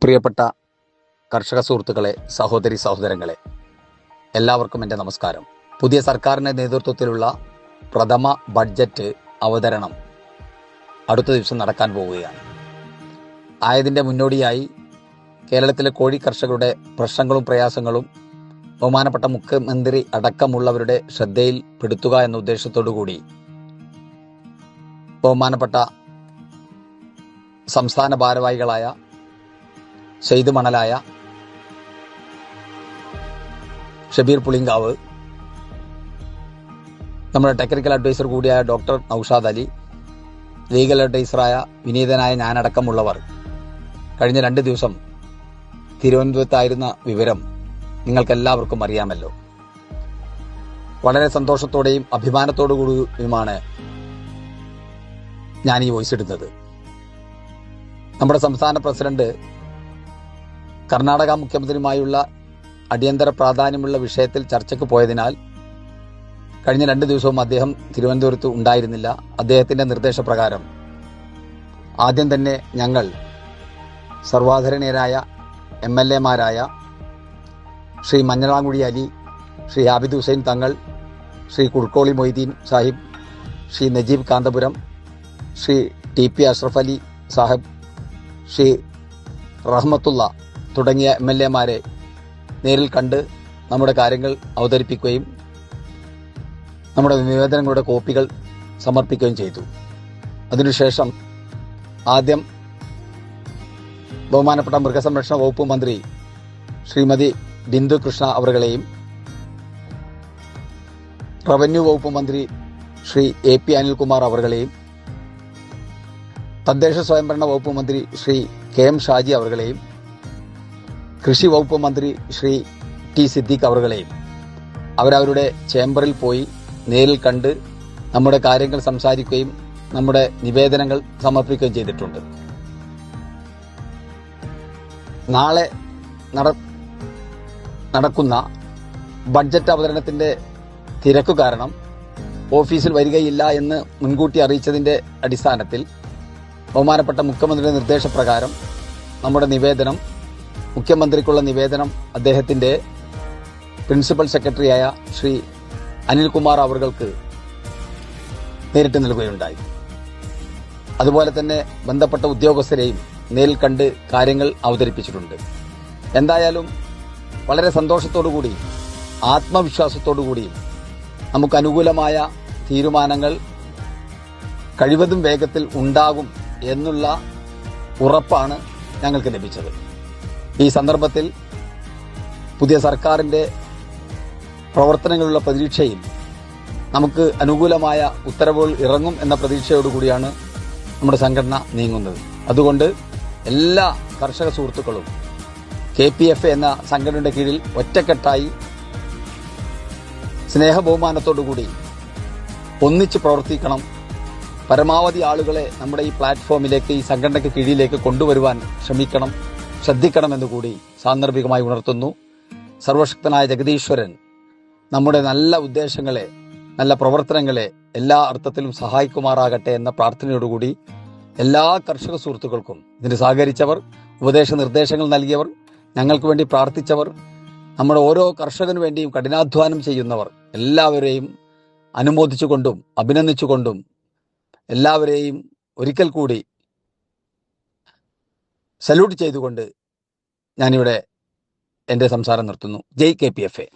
പ്രിയപ്പെട്ട കർഷക സുഹൃത്തുക്കളെ, സഹോദരി സഹോദരങ്ങളെ, എല്ലാവർക്കും എൻ്റെ നമസ്കാരം. പുതിയ സർക്കാരിൻ്റെ നേതൃത്വത്തിലുള്ള പ്രഥമ ബഡ്ജറ്റ് അവതരണം അടുത്ത ദിവസം നടക്കാൻ പോവുകയാണ്. ആയതിൻ്റെ മുന്നോടിയായി കേരളത്തിലെ കോഴി കർഷകരുടെ പ്രശ്നങ്ങളും പ്രയാസങ്ങളും ബഹുമാനപ്പെട്ട മുഖ്യമന്ത്രി അടക്കമുള്ളവരുടെ ശ്രദ്ധയിൽ പെടുത്തുക എന്ന ഉദ്ദേശത്തോടു കൂടി ബഹുമാനപ്പെട്ട സംസ്ഥാന ഭാരവാഹികളായ സെയ്ദ് മണലായ, ഷബീർ പുളിങ്കാവ്, നമ്മുടെ ടെക്നിക്കൽ അഡ്വൈസർ കൂടിയായ ഡോക്ടർ നൌഷാദ് അലി, ലീഗൽ അഡ്വൈസറായ വിനീതനായ ഞാനടക്കമുള്ളവർ കഴിഞ്ഞ 2 ദിവസം തിരുവനന്തപുരത്തായിരുന്ന വിവരം നിങ്ങൾക്കെല്ലാവർക്കും അറിയാമല്ലോ. വളരെ സന്തോഷത്തോടെയും അഭിമാനത്തോടു കൂടിയുമാണ് ഞാൻ ഈ വോയിസ് ഇടുന്നത്. നമ്മുടെ സംസ്ഥാന പ്രസിഡന്റ് കർണാടക മുഖ്യമന്ത്രിയുമായുള്ള അടിയന്തര പ്രാധാന്യമുള്ള വിഷയത്തിൽ ചർച്ചയ്ക്ക് പോയതിനാൽ കഴിഞ്ഞ 2 ദിവസവും അദ്ദേഹം തിരുവനന്തപുരത്ത് ഉണ്ടായിരുന്നില്ല. അദ്ദേഹത്തിന്റെ നിർദ്ദേശപ്രകാരം ആദ്യം തന്നെ ഞങ്ങൾ സർവാധരണീയരായ MLA-മാരായ ശ്രീ മഞ്ഞളാംകുഴി അലി, ശ്രീ ആബിദ് ഹുസൈൻ തങ്ങൾ, ശ്രീ കുർക്കോളി മൊയ്തീൻ സാഹിബ്, ശ്രീ നജീബ് കാന്തപുരം, ശ്രീ TP അഷ്റഫ് അലി സാഹിബ്, ശ്രീ റഹ്മത്തുള്ള തുടങ്ങിയ MLA-മാരെ നേരിൽ കണ്ട് നമ്മുടെ കാര്യങ്ങൾ അവതരിപ്പിക്കുകയും നമ്മുടെ നിവേദനങ്ങളുടെ കോപ്പികൾ സമർപ്പിക്കുകയും ചെയ്തു. അതിനുശേഷം ആദ്യം ബഹുമാനപ്പെട്ട മൃഗസംരക്ഷണ വകുപ്പ് മന്ത്രി ശ്രീമതി ബിന്ദു കൃഷ്ണ അവരുടെയും റവന്യൂ വകുപ്പ് മന്ത്രി ശ്രീ AP അനിൽകുമാർ അവരുടെയും തദ്ദേശ സ്വയംഭരണ വകുപ്പ് മന്ത്രി ശ്രീ KM ഷാജി അവരുടെയും കൃഷി വകുപ്പ് മന്ത്രി ശ്രീ T സിദ്ദീഖ് അവരുടെയും അവരവരുടെ ചേംബറിൽ പോയി നേരിൽ കണ്ട് നമ്മുടെ കാര്യങ്ങൾ സംസാരിക്കുകയും നമ്മുടെ നിവേദനങ്ങൾ സമർപ്പിക്കുകയും ചെയ്തിട്ടുണ്ട്. നാളെ നടക്കുന്ന ബഡ്ജറ്റ് അവതരണത്തിന്റെ തിരക്ക് കാരണം ഓഫീസിൽ വരികയില്ല എന്ന് മുൻകൂട്ടി അറിയിച്ചതിന്റെ അടിസ്ഥാനത്തിൽ ബഹുമാനപ്പെട്ട മുഖ്യമന്ത്രിയുടെ നിർദ്ദേശപ്രകാരം നമ്മുടെ നിവേദനം, മുഖ്യമന്ത്രിക്കുള്ള നിവേദനം അദ്ദേഹത്തിന്റെ പ്രിൻസിപ്പൽ സെക്രട്ടറിയായ ശ്രീ അനിൽകുമാർ അവർക്ക് നേരിട്ട് നൽകുകയുണ്ടായി. അതുപോലെ തന്നെ ബന്ധപ്പെട്ട ഉദ്യോഗസ്ഥരെയും നേരിൽ കണ്ട് കാര്യങ്ങൾ അവതരിപ്പിച്ചിട്ടുണ്ട്. എന്തായാലും വളരെ സന്തോഷത്തോടുകൂടി, ആത്മവിശ്വാസത്തോടുകൂടി നമുക്ക് അനുകൂലമായ തീരുമാനങ്ങൾ കഴിവതും വേഗത്തിൽ ഉണ്ടാകും എന്നുള്ള ഉറപ്പാണ് ഞങ്ങൾക്ക് ലഭിച്ചത്. ഈ സന്ദർഭത്തിൽ പുതിയ സർക്കാരിന്റെ പ്രവർത്തനങ്ങളുള്ള പ്രതീക്ഷയിൽ നമുക്ക് അനുകൂലമായ ഉത്തരവുകൾ ഇറങ്ങും എന്ന പ്രതീക്ഷയോടുകൂടിയാണ് നമ്മുടെ സംഘടന നീങ്ങുന്നത്. അതുകൊണ്ട് എല്ലാ കർഷക സുഹൃത്തുക്കളും KPFA എന്ന സംഘടനയുടെ കീഴിൽ ഒറ്റക്കെട്ടായി സ്നേഹബഹുമാനത്തോടുകൂടി ഒന്നിച്ച് പ്രവർത്തിക്കണം. പരമാവധി ആളുകളെ നമ്മുടെ ഈ പ്ലാറ്റ്ഫോമിലേക്ക്, ഈ സംഘടനയ്ക്ക് കീഴിലേക്ക് കൊണ്ടുവരുവാൻ ശ്രദ്ധിക്കണമെന്ന് കൂടി സാന്ദർഭികമായി ഉണർത്തുന്നു. സർവശക്തനായ ജഗദീശ്വരൻ നമ്മുടെ നല്ല ഉദ്ദേശങ്ങളെ, നല്ല പ്രവർത്തനങ്ങളെ എല്ലാ അർത്ഥത്തിലും സഹായിക്കുമാറാകട്ടെ എന്ന പ്രാർത്ഥനയോടുകൂടി എല്ലാ കർഷക സുഹൃത്തുക്കൾക്കും, ഇതിന് സഹകരിച്ചവർ, ഉപദേശ നിർദ്ദേശങ്ങൾ നൽകിയവർ, ഞങ്ങൾക്ക് വേണ്ടി പ്രാർത്ഥിച്ചവർ, നമ്മുടെ ഓരോ കർഷകനു വേണ്ടിയും കഠിനാധ്വാനം ചെയ്യുന്നവർ എല്ലാവരെയും അനുമോദിച്ചുകൊണ്ടും അഭിനന്ദിച്ചുകൊണ്ടും എല്ലാവരെയും ഒരിക്കൽ കൂടി സല്യൂട്ട് ചെയ്തുകൊണ്ട് ഞാനിവിടെ എൻ്റെ സംസാരം നിർത്തുന്നു. ജയ് KPFA.